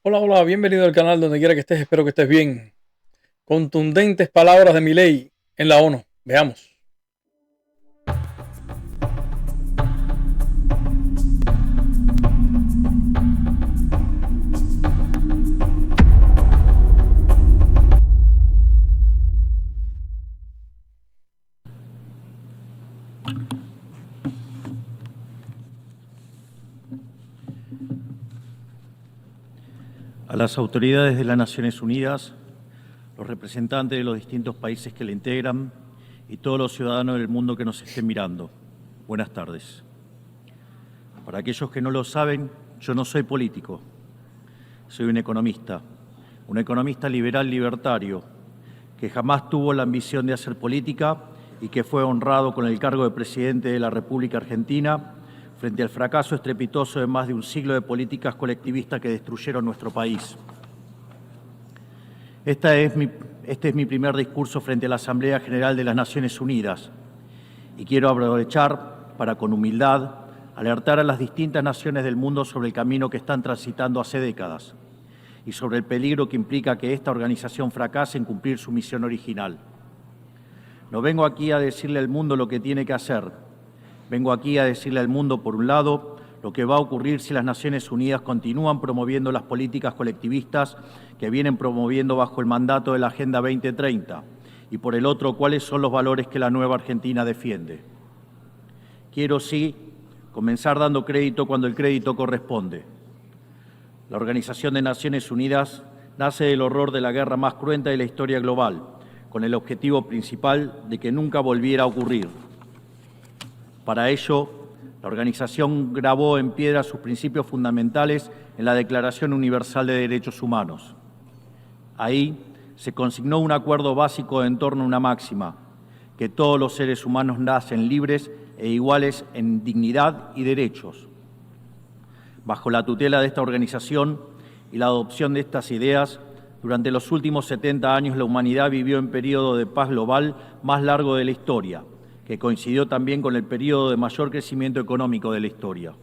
Hola, hola, bienvenido al canal donde quiera que estés, espero que estés bien. Contundentes palabras de Milei en la ONU. Veamos. A las autoridades de las Naciones Unidas, los representantes de los distintos países que la integran y todos los ciudadanos del mundo que nos estén mirando, buenas tardes. Para aquellos que no lo saben, yo no soy político, soy un economista liberal libertario, que jamás tuvo la ambición de hacer política y que fue honrado con el cargo de presidente de la República Argentina frente al fracaso estrepitoso de más de un siglo de políticas colectivistas que destruyeron nuestro país. Este es mi primer discurso frente a la Asamblea General de las Naciones Unidas y quiero aprovechar para, con humildad, alertar a las distintas naciones del mundo sobre el camino que están transitando hace décadas y sobre el peligro que implica que esta organización fracase en cumplir su misión original. No vengo aquí a decirle al mundo lo que tiene que hacer. Vengo aquí a decirle al mundo, por un lado, lo que va a ocurrir si las Naciones Unidas continúan promoviendo las políticas colectivistas que vienen promoviendo bajo el mandato de la Agenda 2030, y por el otro, cuáles son los valores que la nueva Argentina defiende. Quiero, sí, comenzar dando crédito cuando el crédito corresponde. La Organización de Naciones Unidas nace del horror de la guerra más cruenta de la historia global, con el objetivo principal de que nunca volviera a ocurrir. Para ello, la organización grabó en piedra sus principios fundamentales en la Declaración Universal de Derechos Humanos. Ahí se consignó un acuerdo básico en torno a una máxima, que todos los seres humanos nacen libres e iguales en dignidad y derechos. Bajo la tutela de esta organización y la adopción de estas ideas, durante los últimos 70 años la humanidad vivió un periodo de paz global más largo de la historia, que coincidió también con el periodo de mayor crecimiento económico de la historia.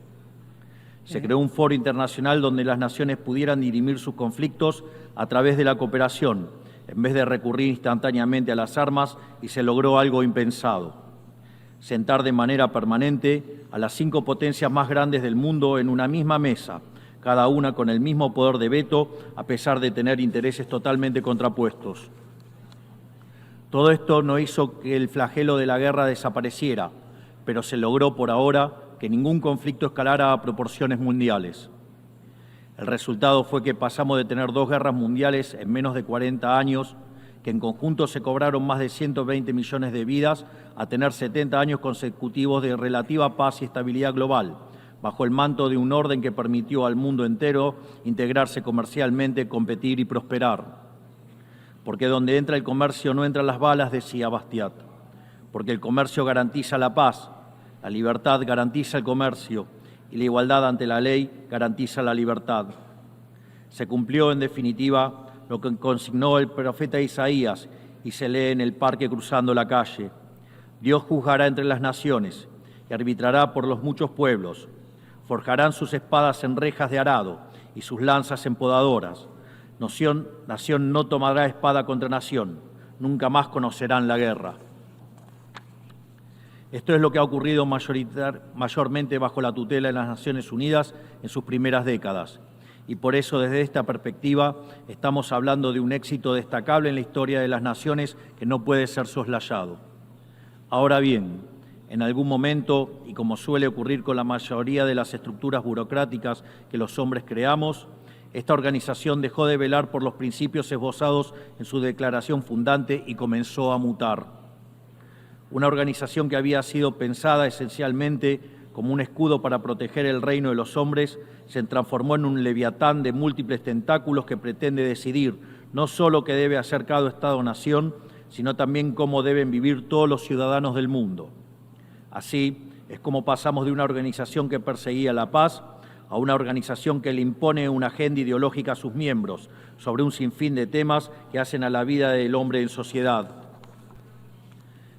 Se creó un foro internacional donde las naciones pudieran dirimir sus conflictos a través de la cooperación, en vez de recurrir instantáneamente a las armas, y se logró algo impensado: sentar de manera permanente a las 5 potencias más grandes del mundo en una misma mesa, cada una con el mismo poder de veto, a pesar de tener intereses totalmente contrapuestos. Todo esto no hizo que el flagelo de la guerra desapareciera, pero se logró por ahora que ningún conflicto escalara a proporciones mundiales. El resultado fue que pasamos de tener 2 guerras mundiales en menos de 40 años, que en conjunto se cobraron más de 120 millones de vidas, a tener 70 años consecutivos de relativa paz y estabilidad global, bajo el manto de un orden que permitió al mundo entero integrarse comercialmente, competir y prosperar. Porque donde entra el comercio no entran las balas, decía Bastiat. Porque el comercio garantiza la paz, la libertad garantiza el comercio y la igualdad ante la ley garantiza la libertad. Se cumplió, en definitiva, lo que consignó el profeta Isaías y se lee en el parque cruzando la calle. Dios juzgará entre las naciones y arbitrará por los muchos pueblos. Forjarán sus espadas en rejas de arado y sus lanzas en podadoras. Nación no tomará espada contra nación, nunca más conocerán la guerra. Esto es lo que ha ocurrido mayormente bajo la tutela de las Naciones Unidas en sus primeras décadas. Y por eso, desde esta perspectiva, estamos hablando de un éxito destacable en la historia de las naciones que no puede ser soslayado. Ahora bien, en algún momento, y como suele ocurrir con la mayoría de las estructuras burocráticas que los hombres creamos, esta organización dejó de velar por los principios esbozados en su declaración fundante y comenzó a mutar. Una organización que había sido pensada esencialmente como un escudo para proteger el reino de los hombres, se transformó en un leviatán de múltiples tentáculos que pretende decidir no solo qué debe hacer cada Estado-nación, sino también cómo deben vivir todos los ciudadanos del mundo. Así es como pasamos de una organización que perseguía la paz a una organización que le impone una agenda ideológica a sus miembros sobre un sinfín de temas que hacen a la vida del hombre en sociedad.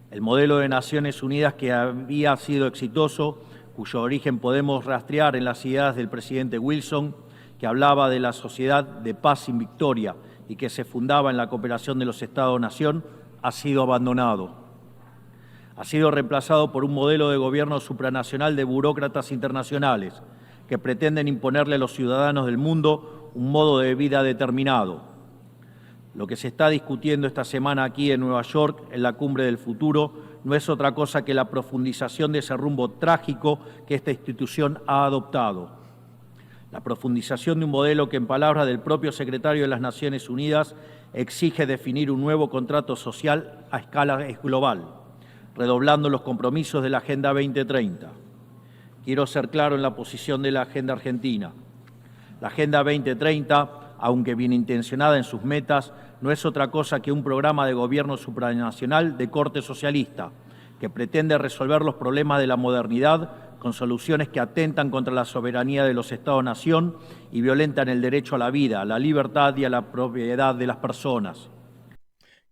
El modelo de Naciones Unidas, que había sido exitoso, cuyo origen podemos rastrear en las ideas del presidente Wilson que hablaba de la sociedad de paz sin victoria y que se fundaba en la cooperación de los Estados-nación, ha sido abandonado. Ha sido reemplazado por un modelo de gobierno supranacional de burócratas internacionales que pretenden imponerle a los ciudadanos del mundo un modo de vida determinado. Lo que se está discutiendo esta semana aquí en Nueva York, en la Cumbre del Futuro, no es otra cosa que la profundización de ese rumbo trágico que esta institución ha adoptado. La profundización de un modelo que, en palabras del propio secretario de las Naciones Unidas, exige definir un nuevo contrato social a escala global, redoblando los compromisos de la Agenda 2030. Quiero ser claro en la posición de la Agenda Argentina. La Agenda 2030, aunque bien intencionada en sus metas, no es otra cosa que un programa de gobierno supranacional de corte socialista, que pretende resolver los problemas de la modernidad con soluciones que atentan contra la soberanía de los Estados-nación y violentan el derecho a la vida, a la libertad y a la propiedad de las personas.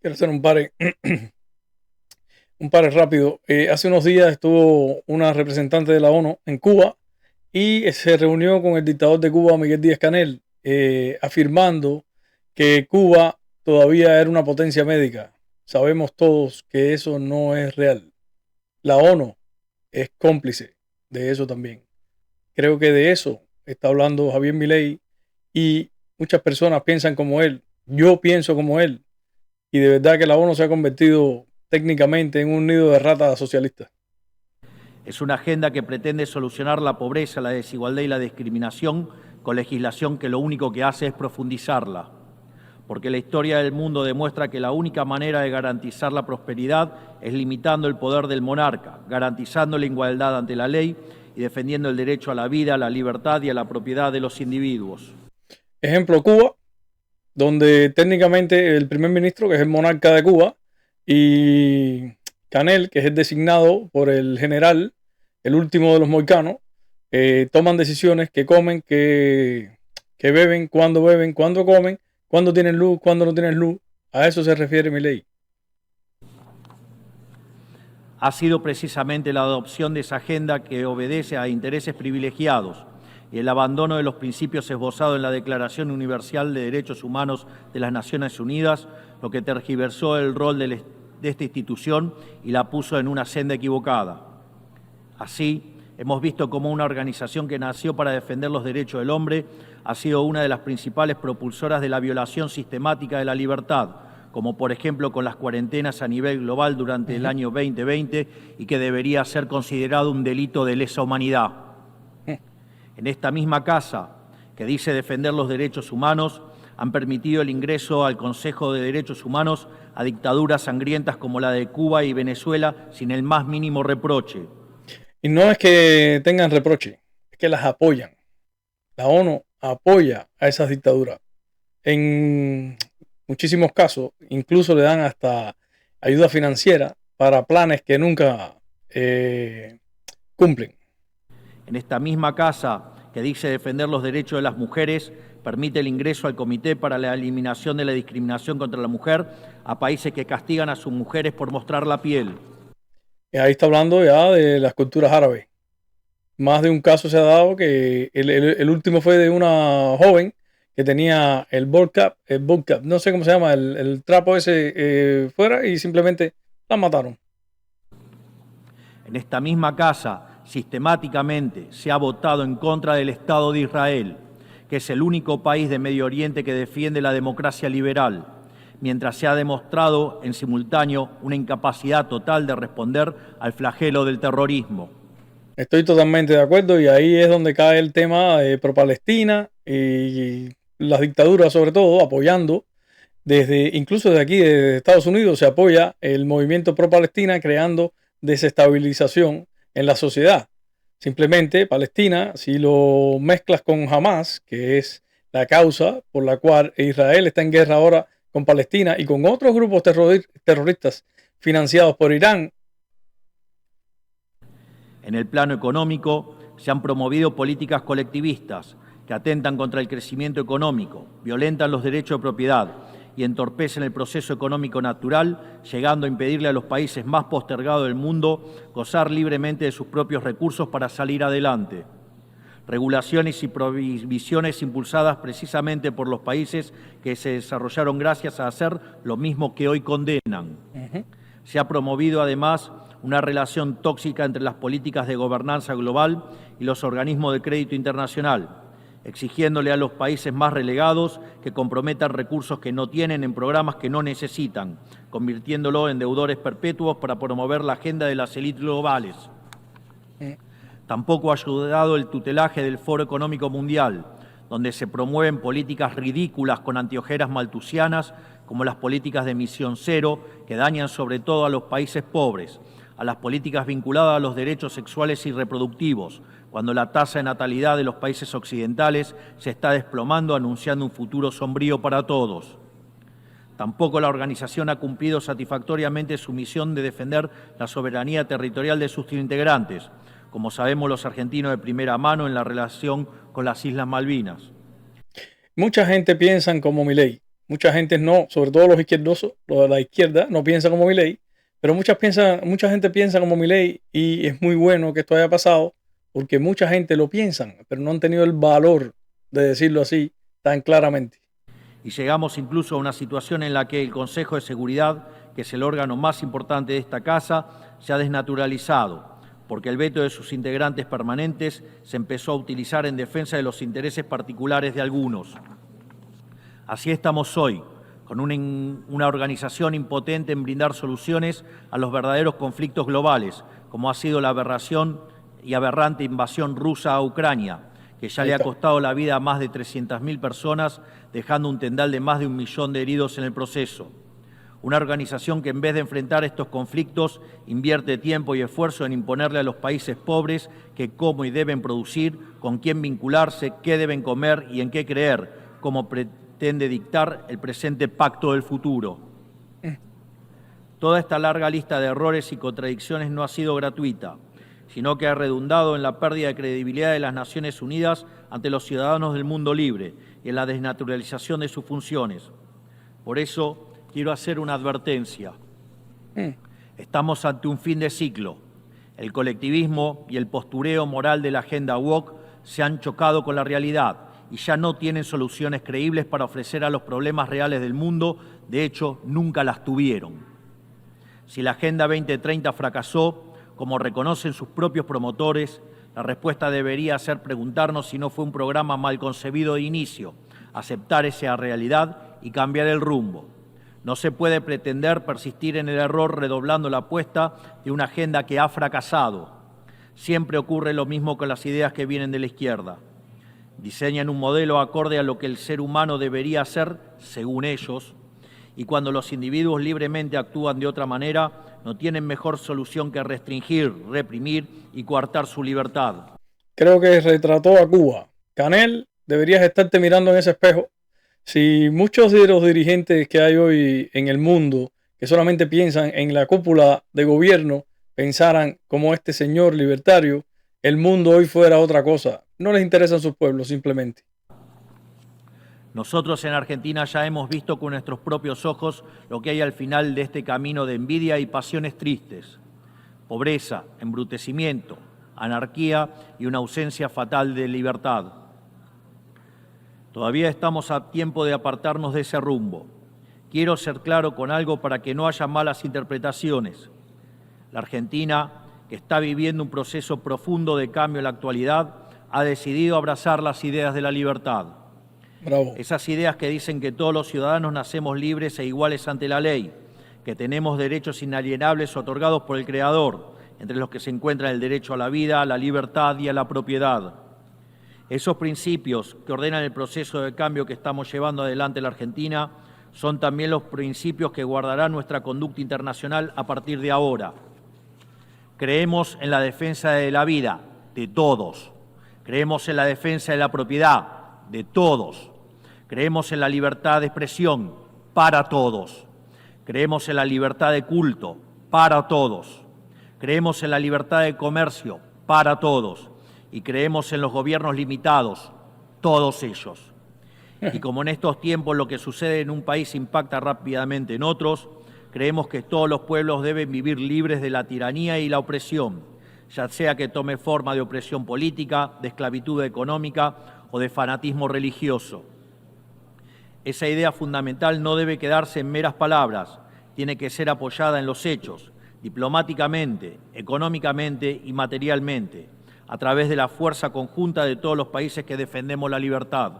Quiero hacer un par rápido. Hace unos días estuvo una representante de la ONU en Cuba y se reunió con el dictador de Cuba, Miguel Díaz-Canel, afirmando que Cuba todavía era una potencia médica. Sabemos todos que eso no es real. La ONU es cómplice de eso también. Creo que de eso está hablando Javier Milei y muchas personas piensan como él. Yo pienso como él. Y de verdad que la ONU se ha convertido técnicamente en un nido de ratas socialistas. Es una agenda que pretende solucionar la pobreza, la desigualdad y la discriminación con legislación que lo único que hace es profundizarla. Porque la historia del mundo demuestra que la única manera de garantizar la prosperidad es limitando el poder del monarca, garantizando la igualdad ante la ley y defendiendo el derecho a la vida, a la libertad y a la propiedad de los individuos. Ejemplo, Cuba, donde técnicamente el primer ministro, que es el monarca de Cuba, y Canel, que es el designado por el general, el último de los moicanos, toman decisiones, que comen, que beben, cuándo comen, cuándo tienen luz, cuándo no tienen luz. A eso se refiere Milei. Ha sido precisamente la adopción de esa agenda que obedece a intereses privilegiados y el abandono de los principios esbozados en la Declaración Universal de Derechos Humanos de las Naciones Unidas lo que tergiversó el rol de esta institución y la puso en una senda equivocada. Así, hemos visto cómo una organización que nació para defender los derechos del hombre ha sido una de las principales propulsoras de la violación sistemática de la libertad, como por ejemplo con las cuarentenas a nivel global durante el año 2020 y que debería ser considerado un delito de lesa humanidad. En esta misma casa, que dice defender los derechos humanos, han permitido el ingreso al Consejo de Derechos Humanos a dictaduras sangrientas como la de Cuba y Venezuela sin el más mínimo reproche. Y no es que tengan reproche, es que las apoyan. La ONU apoya a esas dictaduras. En muchísimos casos, incluso le dan hasta ayuda financiera para planes que nunca cumplen. En esta misma casa, que dice defender los derechos de las mujeres, permite el ingreso al Comité para la Eliminación de la Discriminación contra la Mujer a países que castigan a sus mujeres por mostrar la piel. Ahí está hablando ya de las culturas árabes. Más de un caso se ha dado que el último fue de una joven que tenía el burqa, no sé cómo se llama, el trapo ese fuera y simplemente la mataron. En esta misma casa, sistemáticamente se ha votado en contra del Estado de Israel, que es el único país de Medio Oriente que defiende la democracia liberal, mientras se ha demostrado en simultáneo una incapacidad total de responder al flagelo del terrorismo. Estoy totalmente de acuerdo y ahí es donde cae el tema pro-Palestina y las dictaduras sobre todo apoyando, incluso desde aquí, desde Estados Unidos, se apoya el movimiento pro-Palestina creando desestabilización en la sociedad. Simplemente Palestina, si lo mezclas con Hamas, que es la causa por la cual Israel está en guerra ahora con Palestina y con otros grupos terroristas financiados por Irán. En el plano económico, se han promovido políticas colectivistas que atentan contra el crecimiento económico, violentan los derechos de propiedad y entorpecen el proceso económico natural, llegando a impedirle a los países más postergados del mundo gozar libremente de sus propios recursos para salir adelante. regulaciones y prohibiciones impulsadas precisamente por los países que se desarrollaron gracias a hacer lo mismo que hoy condenan. Se ha promovido además una relación tóxica entre las políticas de gobernanza global y los organismos de crédito internacional, exigiéndole a los países más relegados que comprometan recursos que no tienen en programas que no necesitan, convirtiéndolo en deudores perpetuos para promover la agenda de las élites globales. Tampoco ha ayudado el tutelaje del Foro Económico Mundial, donde se promueven políticas ridículas con anteojeras maltusianas, como las políticas de emisión cero, que dañan sobre todo a los países pobres, a las políticas vinculadas a los derechos sexuales y reproductivos, cuando la tasa de natalidad de los países occidentales se está desplomando, anunciando un futuro sombrío para todos. Tampoco la organización ha cumplido satisfactoriamente su misión de defender la soberanía territorial de sus integrantes, como sabemos los argentinos de primera mano en la relación con las Islas Malvinas. Mucha gente piensa como Milei, mucha gente no, sobre todo los izquierdosos, los de la izquierda, no piensan como Milei, pero mucha gente piensa como Milei y es muy bueno que esto haya pasado porque mucha gente lo piensa, pero no han tenido el valor de decirlo así tan claramente. Y llegamos incluso a una situación en la que el Consejo de Seguridad, que es el órgano más importante de esta casa, se ha desnaturalizado, porque el veto de sus integrantes permanentes se empezó a utilizar en defensa de los intereses particulares de algunos. Así estamos hoy, con una organización impotente en brindar soluciones a los verdaderos conflictos globales, como ha sido la aberración y aberrante invasión rusa a Ucrania, que ya le ha costado la vida a más de 300.000 personas, dejando un tendal de más de 1 millón de heridos en el proceso. Una organización que en vez de enfrentar estos conflictos invierte tiempo y esfuerzo en imponerle a los países pobres qué, cómo y deben producir, con quién vincularse, qué deben comer y en qué creer, como pretende dictar el presente pacto del futuro. Toda esta larga lista de errores y contradicciones no ha sido gratuita, sino que ha redundado en la pérdida de credibilidad de las Naciones Unidas ante los ciudadanos del mundo libre y en la desnaturalización de sus funciones. Por eso, quiero hacer una advertencia. Estamos ante un fin de ciclo. El colectivismo y el postureo moral de la agenda woke se han chocado con la realidad y ya no tienen soluciones creíbles para ofrecer a los problemas reales del mundo. De hecho, nunca las tuvieron. Si la Agenda 2030 fracasó, como reconocen sus propios promotores, la respuesta debería ser preguntarnos si no fue un programa mal concebido de inicio, aceptar esa realidad y cambiar el rumbo. No se puede pretender persistir en el error redoblando la apuesta de una agenda que ha fracasado. Siempre ocurre lo mismo con las ideas que vienen de la izquierda. Diseñan un modelo acorde a lo que el ser humano debería hacer, según ellos, y cuando los individuos libremente actúan de otra manera, no tienen mejor solución que restringir, reprimir y coartar su libertad. Creo que retrató a Cuba. Canel, deberías estarte mirando en ese espejo. Si muchos de los dirigentes que hay hoy en el mundo, que solamente piensan en la cúpula de gobierno, pensaran como este señor libertario, el mundo hoy fuera otra cosa. No les interesan sus pueblos, simplemente. Nosotros en Argentina ya hemos visto con nuestros propios ojos lo que hay al final de este camino de envidia y pasiones tristes. Pobreza, embrutecimiento, anarquía y una ausencia fatal de libertad. Todavía estamos a tiempo de apartarnos de ese rumbo. Quiero ser claro con algo para que no haya malas interpretaciones. La Argentina, que está viviendo un proceso profundo de cambio en la actualidad, ha decidido abrazar las ideas de la libertad. Bravo. Esas ideas que dicen que todos los ciudadanos nacemos libres e iguales ante la ley, que tenemos derechos inalienables otorgados por el Creador, entre los que se encuentran el derecho a la vida, a la libertad y a la propiedad. Esos principios que ordenan el proceso de cambio que estamos llevando adelante en la Argentina son también los principios que guardarán nuestra conducta internacional a partir de ahora. Creemos en la defensa de la vida de todos. Creemos en la defensa de la propiedad de todos. Creemos en la libertad de expresión para todos. Creemos en la libertad de culto para todos. Creemos en la libertad de comercio para todos. Y creemos en los gobiernos limitados, todos ellos. Y como en estos tiempos lo que sucede en un país impacta rápidamente en otros, creemos que todos los pueblos deben vivir libres de la tiranía y la opresión, ya sea que tome forma de opresión política, de esclavitud económica o de fanatismo religioso. Esa idea fundamental no debe quedarse en meras palabras, tiene que ser apoyada en los hechos, diplomáticamente, económicamente y materialmente, a través de la fuerza conjunta de todos los países que defendemos la libertad.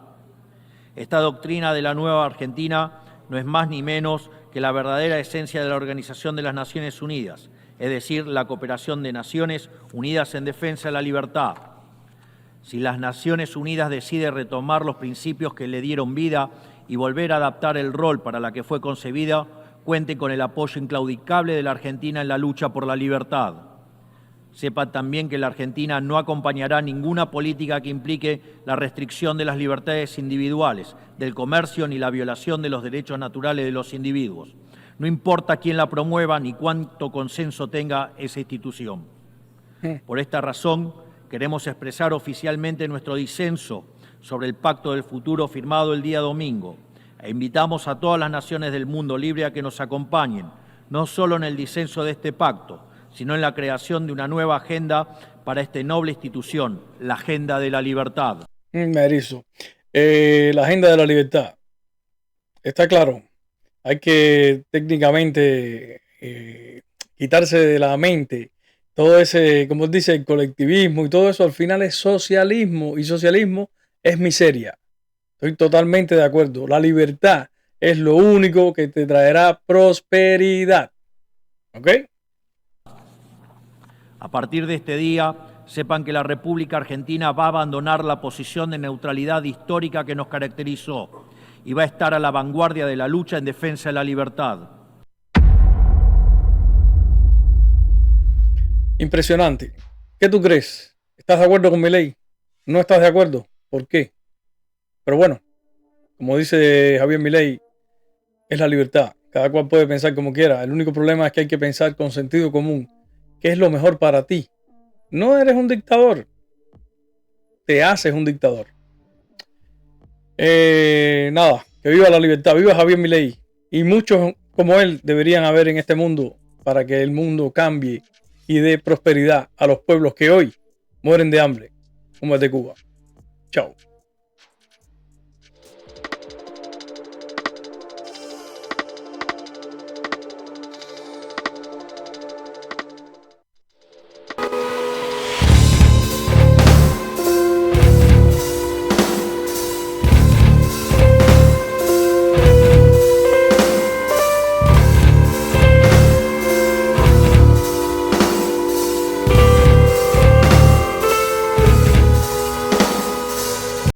Esta doctrina de la nueva Argentina no es más ni menos que la verdadera esencia de la Organización de las Naciones Unidas, es decir, la cooperación de Naciones Unidas en defensa de la libertad. Si las Naciones Unidas deciden retomar los principios que le dieron vida y volver a adaptar el rol para la que fue concebida, cuente con el apoyo inclaudicable de la Argentina en la lucha por la libertad. Sepa también que la Argentina no acompañará ninguna política que implique la restricción de las libertades individuales, del comercio ni la violación de los derechos naturales de los individuos. No importa quién la promueva ni cuánto consenso tenga esa institución. Por esta razón, queremos expresar oficialmente nuestro disenso sobre el Pacto del Futuro firmado el día domingo e invitamos a todas las naciones del mundo libre a que nos acompañen, no solo en el disenso de este pacto, sino en la creación de una nueva agenda para esta noble institución, la agenda de la libertad. Me erizo. La agenda de la libertad. Está claro. Hay que técnicamente quitarse de la mente todo ese, como dice, el colectivismo y todo eso. Al final es socialismo y socialismo es miseria. Estoy totalmente de acuerdo. La libertad es lo único que te traerá prosperidad. ¿Ok? A partir de este día, sepan que la República Argentina va a abandonar la posición de neutralidad histórica que nos caracterizó y va a estar a la vanguardia de la lucha en defensa de la libertad. Impresionante. ¿Qué tú crees? ¿Estás de acuerdo con Milei? ¿No estás de acuerdo? ¿Por qué? Pero bueno, como dice Javier Milei, es la libertad. Cada cual puede pensar como quiera. El único problema es que hay que pensar con sentido común. ¿Qué es lo mejor para ti? No eres un dictador. Te haces un dictador. Nada, que viva la libertad. Viva Javier Milei. Y muchos como él deberían haber en este mundo para que el mundo cambie y dé prosperidad a los pueblos que hoy mueren de hambre, como el de Cuba. Chao.